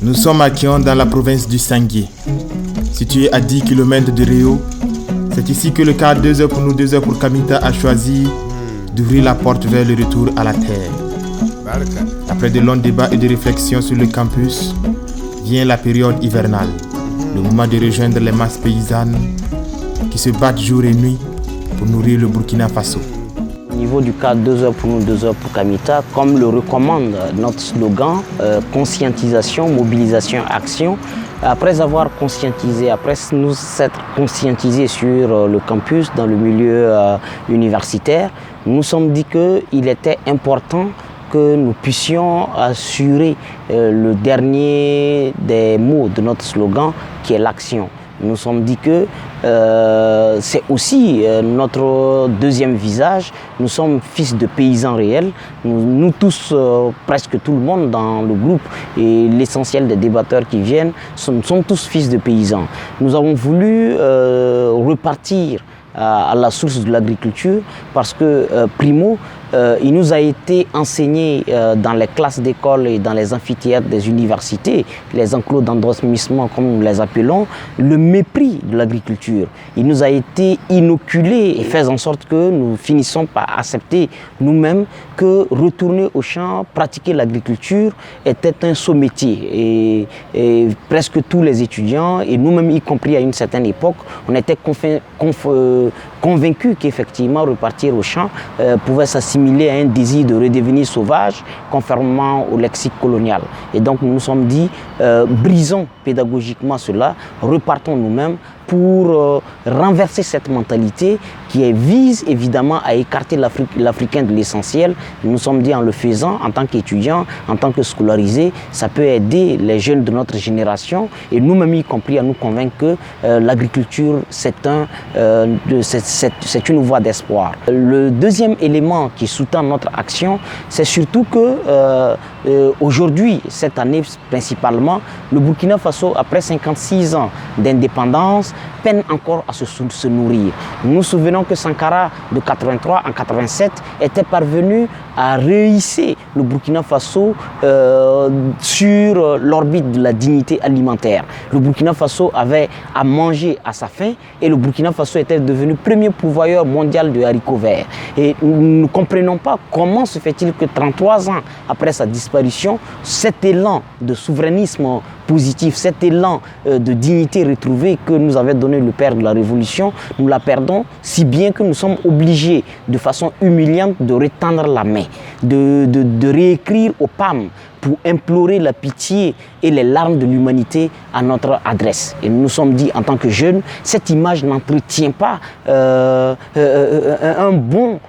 Nous sommes à Kion dans la province du Sangué. Situé à 10 km de Rio, c'est ici que le quart 2 heures pour nous, 2 heures pour Kamita a choisi d'ouvrir la porte vers le retour à la terre. Après de longs débats et de réflexions sur le campus, vient la période hivernale, le moment de rejoindre les masses paysannes qui se battent jour et nuit pour nourrir le Burkina Faso. Au niveau du cadre 2 heures pour nous, 2 heures pour Kamita, comme le recommande notre slogan, conscientisation, mobilisation, action. Après avoir conscientisé, après nous s'être conscientisés sur le campus, dans le milieu universitaire, nous nous sommes dit qu'il était important que nous puissions assurer le dernier des mots de notre slogan, qui est l'action. Nous nous sommes dit que c'est aussi notre deuxième visage. Nous sommes fils de paysans réels. Nous tous, presque tout le monde dans le groupe et l'essentiel des débatteurs qui viennent sont tous fils de paysans. Nous avons voulu repartir à la source de l'agriculture parce que, primo, il nous a été enseigné dans les classes d'école et dans les amphithéâtres des universités, les enclos d'endormissement comme nous les appelons, le mépris de l'agriculture. Il nous a été inoculé et fait en sorte que nous finissons par accepter nous-mêmes que retourner au champ, pratiquer l'agriculture était un sot métier. Et presque tous les étudiants, et nous-mêmes y compris à une certaine époque, on était convaincus qu'effectivement repartir au champ pouvait s'assimiler à un désir de redevenir sauvage conformément au lexique colonial. Et donc nous nous sommes dit, brisons pédagogiquement cela, repartons nous-mêmes pour renverser cette mentalité qui vise évidemment à écarter l'Africain de l'essentiel. Nous nous sommes dit en le faisant, en tant qu'étudiants, en tant que scolarisés, ça peut aider les jeunes de notre génération et nous-mêmes y compris à nous convaincre que l'agriculture c'est une voie d'espoir. Le deuxième élément qui sous-tend notre action, c'est surtout que aujourd'hui, cette année principalement, le Burkina Faso, après 56 ans d'indépendance, peine encore à se nourrir. Nous nous souvenons que Sankara de 83 en 87 était parvenu à rehisser le Burkina Faso sur l'orbite de la dignité alimentaire. Le Burkina Faso avait à manger à sa faim et le Burkina Faso était devenu premier pourvoyeur mondial de haricots verts. Et nous ne comprenons pas comment se fait-il que 33 ans après sa disparition, cet élan de souverainisme positif, cet élan de dignité retrouvée que nous avait donné le père de la Révolution, nous la perdons si bien que nous sommes obligés de façon humiliante de retendre la main, de réécrire au PAM pour implorer la pitié et les larmes de l'humanité à notre adresse. Et nous nous sommes dit en tant que jeunes, cette image n'entretient pas un bon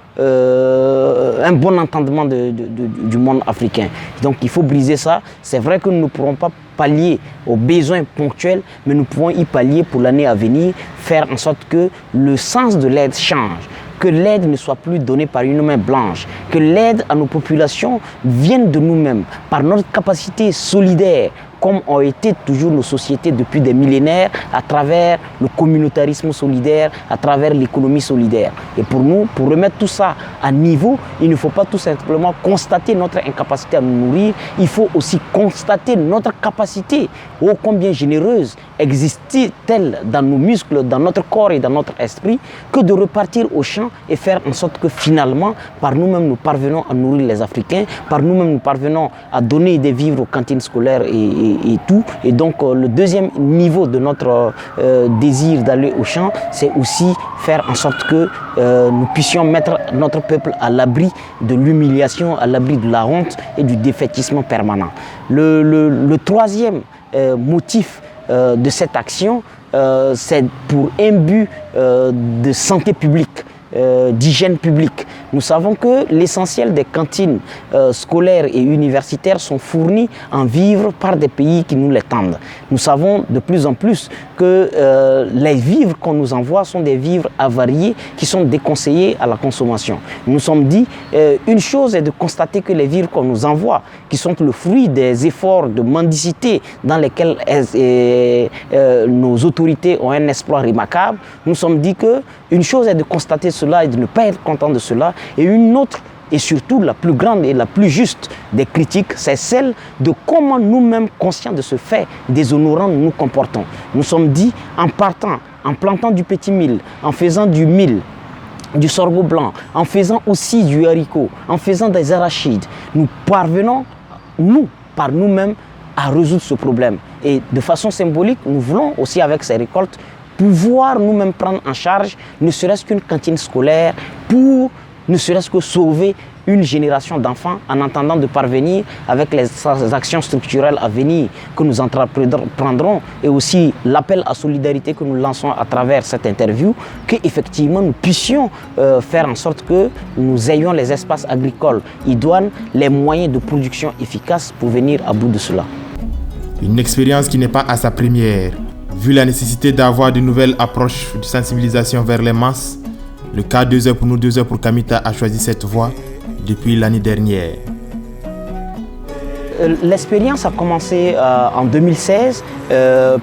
entendement du monde africain. Donc il faut briser ça. C'est vrai que nous ne pourrons pas pallier aux besoins ponctuels, mais nous pouvons y pallier pour l'année à venir, faire en sorte que le sens de l'aide change, que l'aide ne soit plus donnée par une main blanche, que l'aide à nos populations vienne de nous-mêmes, par notre capacité solidaire, comme ont été toujours nos sociétés depuis des millénaires, à travers le communautarisme solidaire, à travers l'économie solidaire. Et pour nous, pour remettre tout ça à niveau, il ne faut pas tout simplement constater notre incapacité à nous nourrir, il faut aussi constater notre capacité, ô combien généreuse existe-t-elle dans nos muscles, dans notre corps et dans notre esprit, que de repartir au champ et faire en sorte que finalement, par nous-mêmes, nous parvenons à nourrir les Africains, par nous-mêmes, nous parvenons à donner des vivres aux cantines scolaires et tout. Et donc, le deuxième niveau de notre désir d'aller au champ, c'est aussi faire en sorte que nous puissions mettre notre peuple à l'abri de l'humiliation, à l'abri de la honte et du défaitisme permanent. Le troisième motif de cette action, c'est pour un but de santé publique, d'hygiène publique. Nous savons que l'essentiel des cantines scolaires et universitaires sont fournies en vivres par des pays qui nous les tendent. Nous savons de plus en plus que les vivres qu'on nous envoie sont des vivres avariés qui sont déconseillés à la consommation. Nous nous sommes dit, une chose est de constater que les vivres qu'on nous envoie, qui sont le fruit des efforts de mendicité dans lesquels nos autorités ont un exploit remarquable, nous nous sommes dit que une chose est de constater cela et de ne pas être content de cela, et une autre Et surtout, la plus grande et la plus juste des critiques, c'est celle de comment nous-mêmes, conscients de ce fait déshonorant, nous nous comportons. Nous sommes dit, en partant, en plantant du petit mil, en faisant du mil, du sorgho blanc, en faisant aussi du haricot, en faisant des arachides, nous parvenons, nous, par nous-mêmes, à résoudre ce problème. Et de façon symbolique, nous voulons aussi, avec ces récoltes, pouvoir nous-mêmes prendre en charge ne serait-ce qu'une cantine scolaire pour ne serait-ce que sauver une génération d'enfants en attendant de parvenir avec les actions structurelles à venir que nous entreprendrons et aussi l'appel à solidarité que nous lançons à travers cette interview, qu'effectivement nous puissions faire en sorte que nous ayons les espaces agricoles idoines, les moyens de production efficaces pour venir à bout de cela. Une expérience qui n'est pas à sa première. Vu la nécessité d'avoir de nouvelles approches de sensibilisation vers les masses, le cas 2 heures pour nous, 2 heures pour Kamita a choisi cette voie depuis l'année dernière. L'expérience a commencé en 2016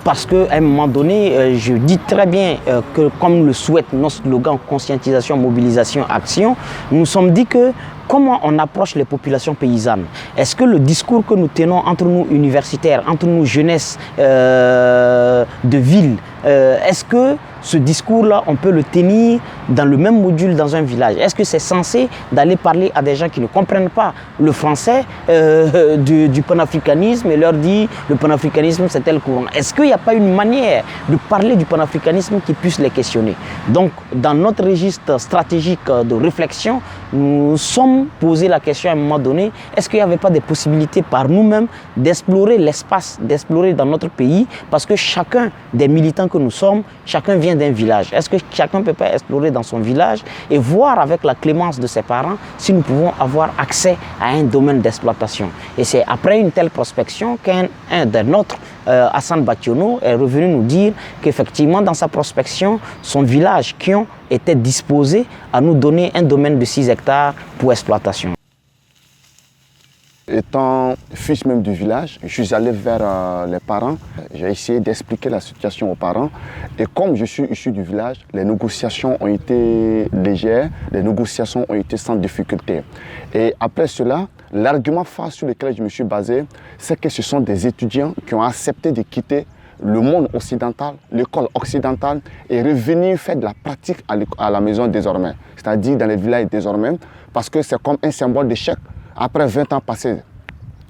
parce qu'à un moment donné, je dis très bien que comme le souhaite notre slogan conscientisation, mobilisation, action, nous nous sommes dit que comment on approche les populations paysannes? Est-ce que le discours que nous tenons entre nous universitaires, entre nous jeunesse de ville, est-ce que ce discours-là, on peut le tenir dans le même module dans un village? Est-ce que c'est censé d'aller parler à des gens qui ne comprennent pas le français du panafricanisme et leur dire le panafricanisme c'est tel courant? Est-ce qu'il n'y a pas une manière de parler du panafricanisme qui puisse les questionner? Donc, dans notre registre stratégique de réflexion, nous sommes posé la question à un moment donné, est-ce qu'il n'y avait pas des possibilités par nous-mêmes d'explorer l'espace, d'explorer dans notre pays? Parce que chacun des militants que nous sommes, chacun vient d'un village. Est-ce que chacun ne peut pas explorer dans son village et voir avec la clémence de ses parents si nous pouvons avoir accès à un domaine d'exploitation? Et c'est après une telle prospection qu'un des nôtres, Hassan Bationo, est revenu nous dire qu'effectivement dans sa prospection, son village, Kion, était disposé à nous donner un domaine de 6 hectares pour exploitation. Étant fils même du village, je suis allé vers les parents. J'ai essayé d'expliquer la situation aux parents. Et comme je suis issu du village, les négociations ont été légères, les négociations ont été sans difficulté. Et après cela, l'argument phare sur lequel je me suis basé, c'est que ce sont des étudiants qui ont accepté de quitter le monde occidental, l'école occidentale, et revenir faire de la pratique à la maison désormais, c'est-à-dire dans les villages désormais, parce que c'est comme un symbole d'échec. Après 20 ans passés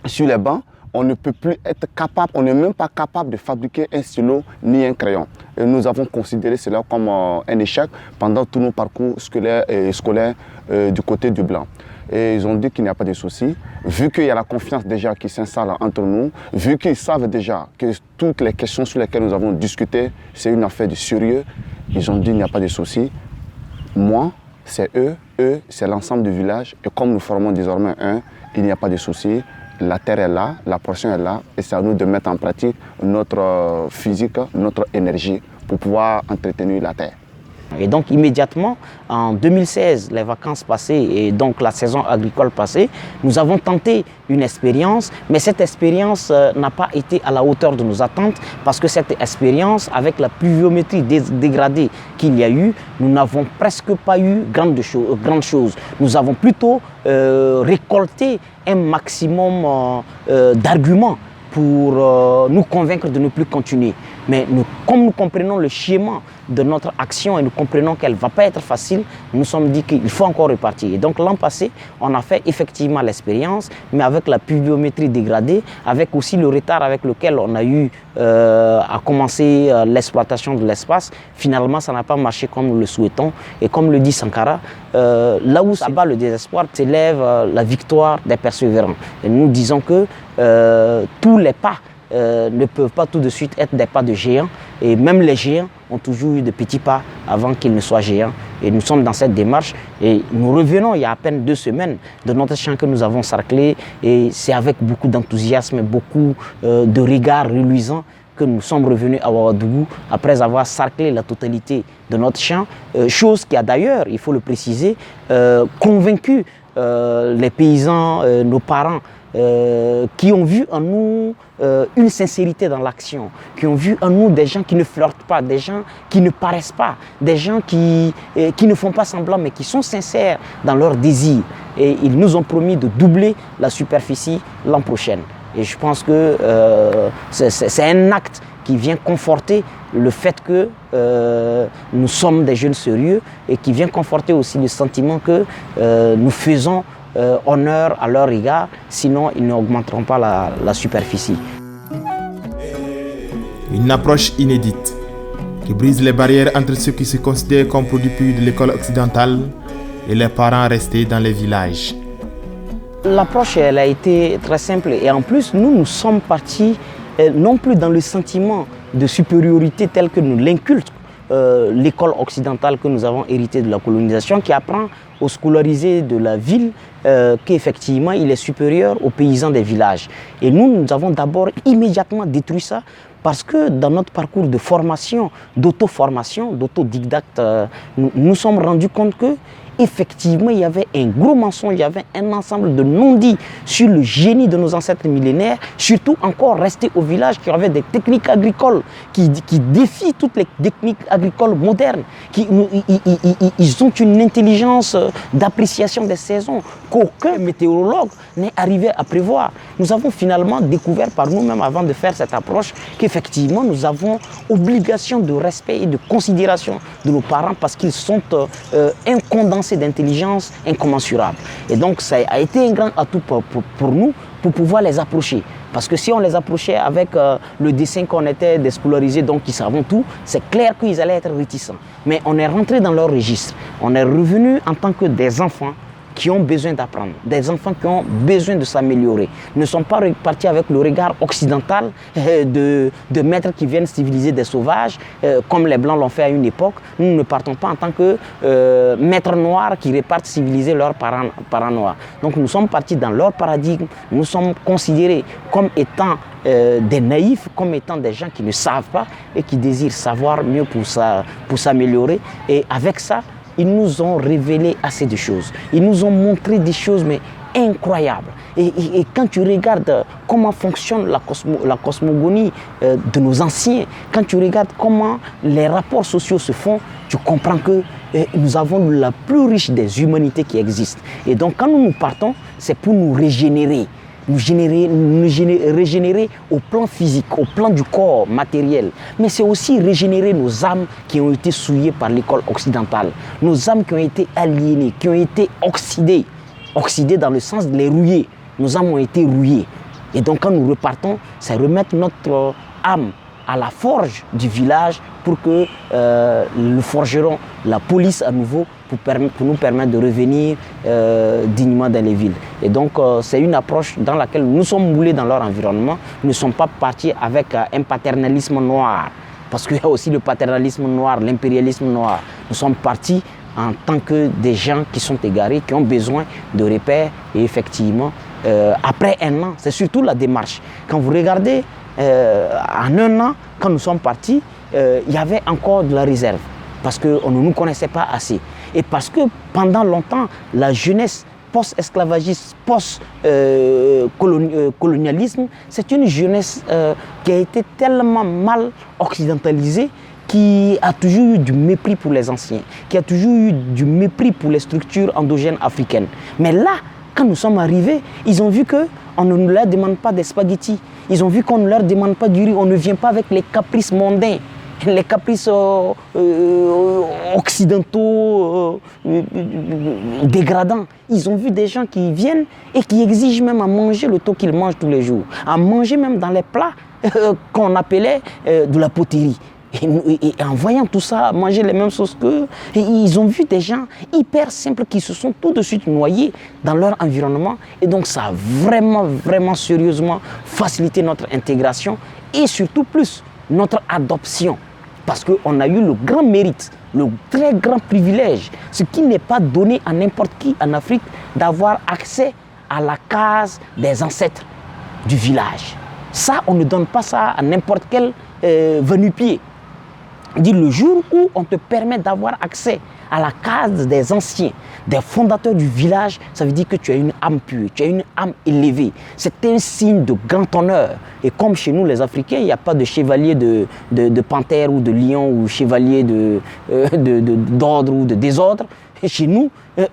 sur les bancs, on ne peut plus être capable, on n'est même pas capable de fabriquer un stylo ni un crayon. Et nous avons considéré cela comme un échec pendant tous nos parcours scolaires du côté du blanc. Et ils ont dit qu'il n'y a pas de souci, vu qu'il y a la confiance déjà qui s'installe entre nous, vu qu'ils savent déjà que toutes les questions sur lesquelles nous avons discuté, c'est une affaire de sérieux, ils ont dit qu'il n'y a pas de souci. Moi, c'est eux, c'est l'ensemble du village. Et comme nous formons désormais un, il n'y a pas de souci. La terre est là, la portion est là. Et c'est à nous de mettre en pratique notre physique, notre énergie pour pouvoir entretenir la terre. Et donc immédiatement, en 2016, les vacances passées et donc la saison agricole passée, nous avons tenté une expérience, mais cette expérience n'a pas été à la hauteur de nos attentes parce que cette expérience, avec la pluviométrie dégradée qu'il y a eu, nous n'avons presque pas eu grande chose. Nous avons plutôt récolté un maximum d'arguments pour nous convaincre de ne plus continuer. Mais comme nous comprenons le schéma de notre action et nous comprenons qu'elle ne va pas être facile, nous nous sommes dit qu'il faut encore repartir. Et donc l'an passé, on a fait effectivement l'expérience, mais avec la pluviométrie dégradée, avec aussi le retard avec lequel on a eu à commencer l'exploitation de l'espace, finalement ça n'a pas marché comme nous le souhaitons. Et comme le dit Sankara, là où ça bat le désespoir, s'élève la victoire des persévérants. Et nous disons que tous les pas ne peuvent pas tout de suite être des pas de géants. Et même les géants ont toujours eu de petits pas avant qu'ils ne soient géants. Et nous sommes dans cette démarche. Et nous revenons il y a à peine 2 semaines de notre champ que nous avons sarclé. Et c'est avec beaucoup d'enthousiasme et beaucoup de regards reluisants que nous sommes revenus à Ouagadougou après avoir sarclé la totalité de notre champ. Chose qui a d'ailleurs, il faut le préciser, convaincu les paysans, nos parents, qui ont vu en nous une sincérité dans l'action, qui ont vu en nous des gens qui ne flirtent pas, des gens qui ne paraissent pas, des gens qui ne font pas semblant mais qui sont sincères dans leurs désirs. Et ils nous ont promis de doubler la superficie l'an prochain. Et je pense que c'est un acte qui vient conforter le fait que nous sommes des jeunes sérieux et qui vient conforter aussi le sentiment que nous faisons honneur à leur égard, sinon ils n'augmenteront pas la superficie. Une approche inédite qui brise les barrières entre ceux qui se considèrent comme produits purs de l'école occidentale et les parents restés dans les villages. L'approche, elle a été très simple et en plus, nous sommes partis non plus dans le sentiment de supériorité tel que nous l'inculte l'école occidentale que nous avons héritée de la colonisation, qui apprend aux scolarisés de la ville qu'effectivement il est supérieur aux paysans des villages. Et nous avons d'abord immédiatement détruit ça parce que dans notre parcours de formation, d'auto-formation, d'autodidacte, nous nous sommes rendus compte que effectivement, il y avait un gros mensonge, il y avait un ensemble de non-dits sur le génie de nos ancêtres millénaires, surtout encore restés au village, qui avaient des techniques agricoles qui défient toutes les techniques agricoles modernes. Ils ont une intelligence d'appréciation des saisons qu'aucun météorologue n'est arrivé à prévoir. Nous avons finalement découvert par nous-mêmes, avant de faire cette approche, qu'effectivement, nous avons obligation de respect et de considération de nos parents parce qu'ils sont un condensé d'intelligence incommensurable. Et donc, ça a été un grand atout pour nous pour pouvoir les approcher. Parce que si on les approchait avec le dessin qu'on était des scolarisés, donc qui savent tout, c'est clair qu'ils allaient être réticents. Mais on est rentré dans leur registre. On est revenu en tant que des enfants qui ont besoin d'apprendre, des enfants qui ont besoin de s'améliorer. Nous ne sommes pas repartis avec le regard occidental de maîtres qui viennent civiliser des sauvages, comme les Blancs l'ont fait à une époque. Nous ne partons pas en tant que maîtres noirs qui repartent civiliser leurs parents noirs. Donc nous sommes partis dans leur paradigme, nous sommes considérés comme étant des naïfs, comme étant des gens qui ne savent pas et qui désirent savoir mieux pour s'améliorer. Et avec ça, ils nous ont révélé assez de choses. Ils nous ont montré des choses mais incroyables. Et quand tu regardes comment fonctionne la cosmogonie de nos anciens, quand tu regardes comment les rapports sociaux se font, tu comprends que nous avons la plus riche des humanités qui existent. Et donc quand nous partons, c'est pour nous régénérer. Nous régénérer au plan physique, au plan du corps matériel. Mais c'est aussi régénérer nos âmes qui ont été souillées par l'école occidentale. Nos âmes qui ont été aliénées, qui ont été oxydées. Oxydées dans le sens de les rouiller. Nos âmes ont été rouillées. Et donc quand nous repartons, c'est remettre notre âme à la forge du village pour que nous forgerons la police à nouveau pour nous permettre de revenir dignement dans les villes. Et donc c'est une approche dans laquelle nous sommes moulés dans leur environnement. Nous ne sommes pas partis avec un paternalisme noir, parce qu'il y a aussi le paternalisme noir, l'impérialisme noir. Nous sommes partis en tant que des gens qui sont égarés, qui ont besoin de repères. Et effectivement, après un an, c'est surtout la démarche. Quand vous regardez, en un an, quand nous sommes partis, il y avait encore de la réserve parce qu'on ne nous connaissait pas assez. Et parce que pendant longtemps, la jeunesse post-esclavagiste, post-colonialisme, c'est une jeunesse qui a été tellement mal occidentalisée, qui a toujours eu du mépris pour les anciens, qui a toujours eu du mépris pour les structures endogènes africaines. Mais là, quand nous sommes arrivés, ils ont vu qu'on ne leur demande pas des spaghettis. Ils ont vu qu'on ne leur demande pas du riz. On ne vient pas avec les caprices mondains, les caprices occidentaux dégradants. Ils ont vu des gens qui viennent et qui exigent même à manger le taux qu'ils mangent tous les jours, à manger même dans les plats qu'on appelait de la poterie. Et en voyant tout ça, manger les mêmes choses qu'eux, ils ont vu des gens hyper simples qui se sont tout de suite noyés dans leur environnement. Et donc ça a vraiment sérieusement facilité notre intégration et surtout plus notre adoption. Parce qu'on a eu le grand mérite, le très grand privilège, ce qui n'est pas donné à n'importe qui en Afrique, d'avoir accès à la case des ancêtres du village. Ça, on ne donne pas ça à n'importe quel venu-pied. Dit le jour où on te permet d'avoir accès à la case des anciens, des fondateurs du village, ça veut dire que tu as une âme pure, tu as une âme élevée. C'est un signe de grand honneur. Et comme chez nous les Africains, il n'y a pas de chevalier de panthère ou de lion ou chevalier d'ordre ou de désordre. Et chez nous,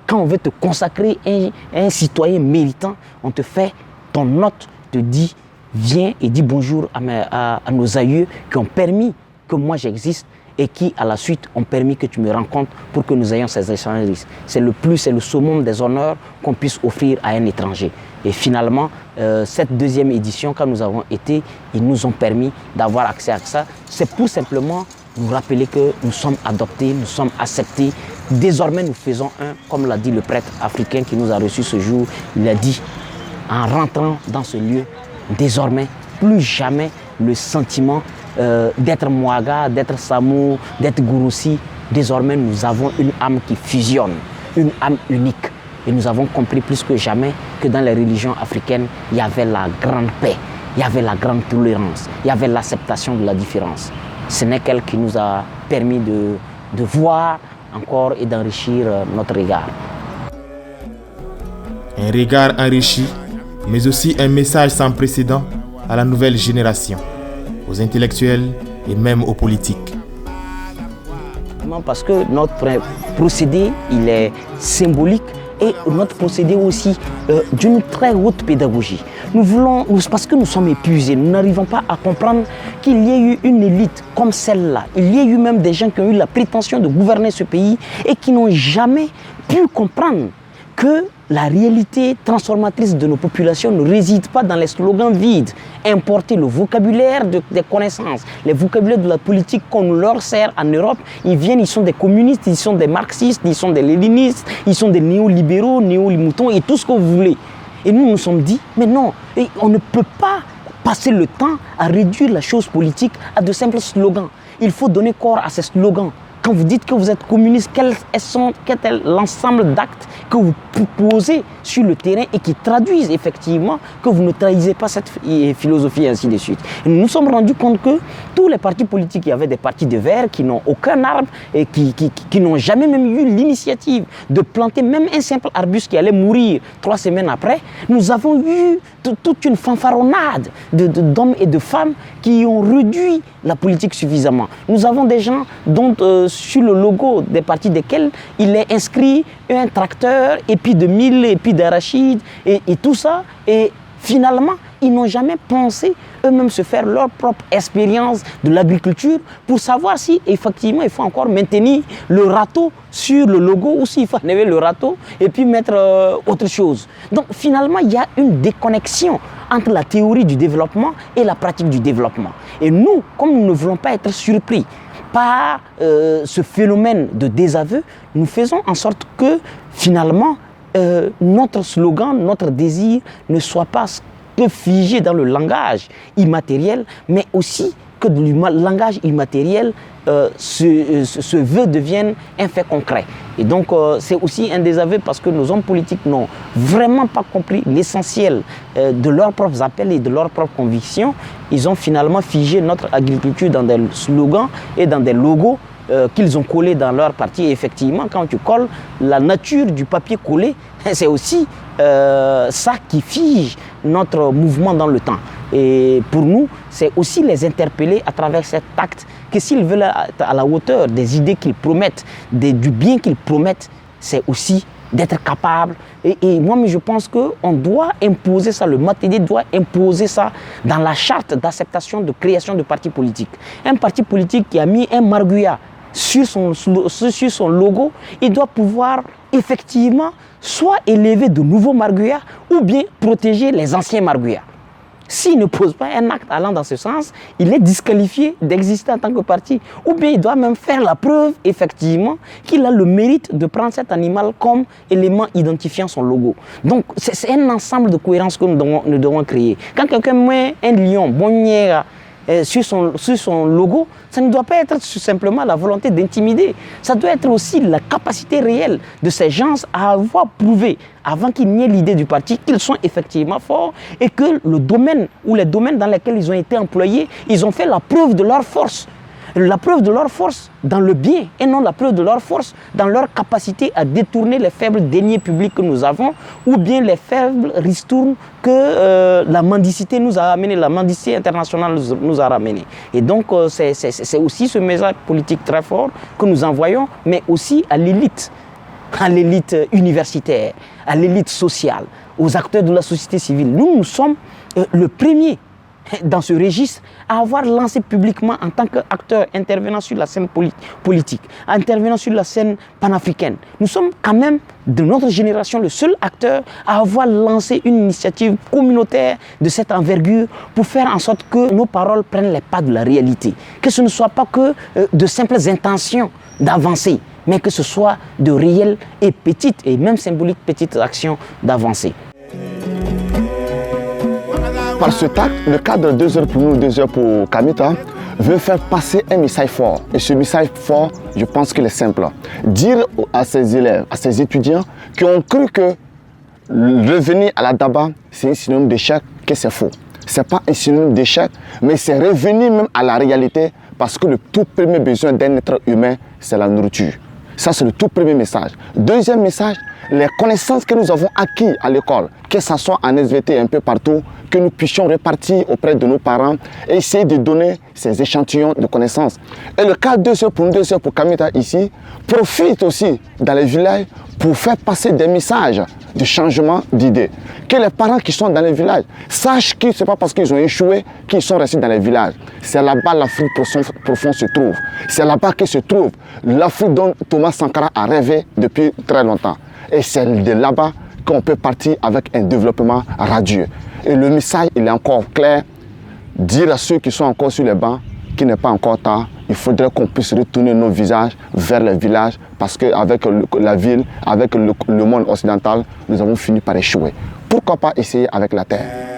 quand on veut te consacrer un citoyen méritant, on te fait ton note, te dit, viens et dis bonjour à nos aïeux qui ont permis que moi j'existe et qui, à la suite, ont permis que tu me rencontres pour que nous ayons ces échanges. C'est le summum des honneurs qu'on puisse offrir à un étranger. Et finalement, cette deuxième édition, quand nous avons été, ils nous ont permis d'avoir accès à ça. C'est pour simplement nous rappeler que nous sommes adoptés, nous sommes acceptés. Désormais, nous faisons un, comme l'a dit le prêtre africain qui nous a reçus ce jour, il a dit, en rentrant dans ce lieu, désormais, plus jamais le sentiment d'être Mouaga, d'être Samou, d'être Gouroussi. Désormais, nous avons une âme qui fusionne, une âme unique. Et nous avons compris plus que jamais que dans les religions africaines, il y avait la grande paix, il y avait la grande tolérance, il y avait l'acceptation de la différence. Ce n'est qu'elle qui nous a permis de voir encore et d'enrichir notre regard. Un regard enrichi, mais aussi un message sans précédent à la nouvelle génération, aux intellectuels et même aux politiques. Parce que notre procédé, il est symbolique et notre procédé aussi d'une très haute pédagogie. Parce que nous sommes épuisés, nous n'arrivons pas à comprendre qu'il y ait eu une élite comme celle-là. Il y a eu même des gens qui ont eu la prétention de gouverner ce pays et qui n'ont jamais pu comprendre que la réalité transformatrice de nos populations ne réside pas dans les slogans vides. Importer le vocabulaire des connaissances, les vocabulaires de la politique qu'on leur sert en Europe, ils sont des communistes, ils sont des marxistes, ils sont des léninistes, ils sont des néolibéraux, néolimoutons et tout ce que vous voulez. Et nous nous sommes dit, mais non, on ne peut pas passer le temps à réduire la chose politique à de simples slogans. Il faut donner corps à ces slogans. Quand vous dites que vous êtes communiste, quel est l'ensemble d'actes que vous posez sur le terrain et qui traduisent effectivement que vous ne trahissez pas cette philosophie et ainsi de suite. Et nous nous sommes rendus compte que tous les partis politiques, il y avait des partis de verts qui n'ont aucun arbre et qui n'ont jamais même eu l'initiative de planter même un simple arbuste qui allait mourir 3 semaines après. Nous avons eu toute une fanfaronnade d'hommes et de femmes qui ont réduit la politique suffisamment. Nous avons des gens dont sur le logo des partis desquels il est inscrit un tracteur, épi de mil, épi d'arachide et tout ça. Et finalement, ils n'ont jamais pensé eux-mêmes se faire leur propre expérience de l'agriculture pour savoir si effectivement il faut encore maintenir le râteau sur le logo ou s'il faut enlever le râteau et puis mettre autre chose. Donc finalement, il y a une déconnexion entre la théorie du développement et la pratique du développement. Et nous, comme nous ne voulons pas être surpris par ce phénomène de désaveu, nous faisons en sorte que finalement notre slogan, notre désir ne soit pas que figé dans le langage immatériel, mais aussi que le langage immatériel ce vœu devienne un fait concret. Et donc c'est aussi un désaveu parce que nos hommes politiques n'ont vraiment pas compris l'essentiel de leurs propres appels et de leurs propres convictions. Ils ont finalement figé notre agriculture dans des slogans et dans des logos qu'ils ont collés dans leur parti. Et effectivement, quand tu colles, la nature du papier collé, c'est aussi ça qui fige notre mouvement dans le temps. Et pour nous, c'est aussi les interpeller à travers cet acte que s'ils veulent être à la hauteur des idées qu'ils promettent, du bien qu'ils promettent, c'est aussi d'être capable. Et moi, je pense qu'on doit imposer ça, le MATD doit imposer ça dans la charte d'acceptation de création de partis politiques. Un parti politique qui a mis un marguillat sur son logo, il doit pouvoir effectivement soit élever de nouveaux marguillards ou bien protéger les anciens marguillards. S'il ne pose pas un acte allant dans ce sens, il est disqualifié d'exister en tant que parti. Ou bien il doit même faire la preuve, effectivement, qu'il a le mérite de prendre cet animal comme élément identifiant son logo. Donc, c'est un ensemble de cohérence que nous devons créer. Quand quelqu'un met un lion, bonnière, sur son logo, ça ne doit pas être simplement la volonté d'intimider. Ça doit être aussi la capacité réelle de ces gens à avoir prouvé, avant qu'il n'y ait l'idée du parti, qu'ils sont effectivement forts et que le domaine ou les domaines dans lesquels ils ont été employés, ils ont fait la preuve de leur force. la preuve de leur force dans le bien et non la preuve de leur force dans leur capacité à détourner les faibles deniers publics que nous avons ou bien les faibles ristournes que la mendicité nous a amené, la mendicité internationale nous a ramené. Et donc c'est aussi ce message politique très fort que nous envoyons, mais aussi à l'élite universitaire, à l'élite sociale, aux acteurs de la société civile. Nous sommes le premier dans ce registre à avoir lancé publiquement en tant qu'acteur intervenant sur la scène politique, intervenant sur la scène panafricaine. Nous sommes quand même, de notre génération, le seul acteur à avoir lancé une initiative communautaire de cette envergure pour faire en sorte que nos paroles prennent les pas de la réalité. Que ce ne soit pas que de simples intentions d'avancer, mais que ce soit de réelles et petites, et même symboliques petites actions d'avancer. Par ce acte, le cadre 2 heures pour nous, 2 heures pour Kamita, veut faire passer un message fort. Et ce message fort, je pense qu'il est simple. Dire à ses élèves, à ses étudiants qui ont cru que revenir à la Daba, c'est un synonyme d'échec, que c'est faux. Ce n'est pas un synonyme d'échec, mais c'est revenir même à la réalité parce que le tout premier besoin d'un être humain, c'est la nourriture. Ça, c'est le tout premier message. Deuxième message, les connaissances que nous avons acquises à l'école, que ce soit en SVT un peu partout, que nous puissions répartir auprès de nos parents et essayer de donner ces échantillons de connaissances. Et le cas 2 heures pour nous, 2 heures pour Kamita ici, profite aussi dans les villages pour faire passer des messages de changement d'idées. Que les parents qui sont dans les villages sachent que ce n'est pas parce qu'ils ont échoué qu'ils sont restés dans les villages. C'est là-bas l'Afrique profonde se trouve. C'est là-bas que se trouve l'Afrique dont Thomas Sankara a rêvé depuis très longtemps. Et c'est de là-bas qu'on peut partir avec un développement radieux. Et le message, il est encore clair. Dire à ceux qui sont encore sur les bancs qu'il n'est pas encore tard. Il faudrait qu'on puisse retourner nos visages vers les villages parce qu'avec la ville, avec le monde occidental, nous avons fini par échouer. Pourquoi pas essayer avec la terre?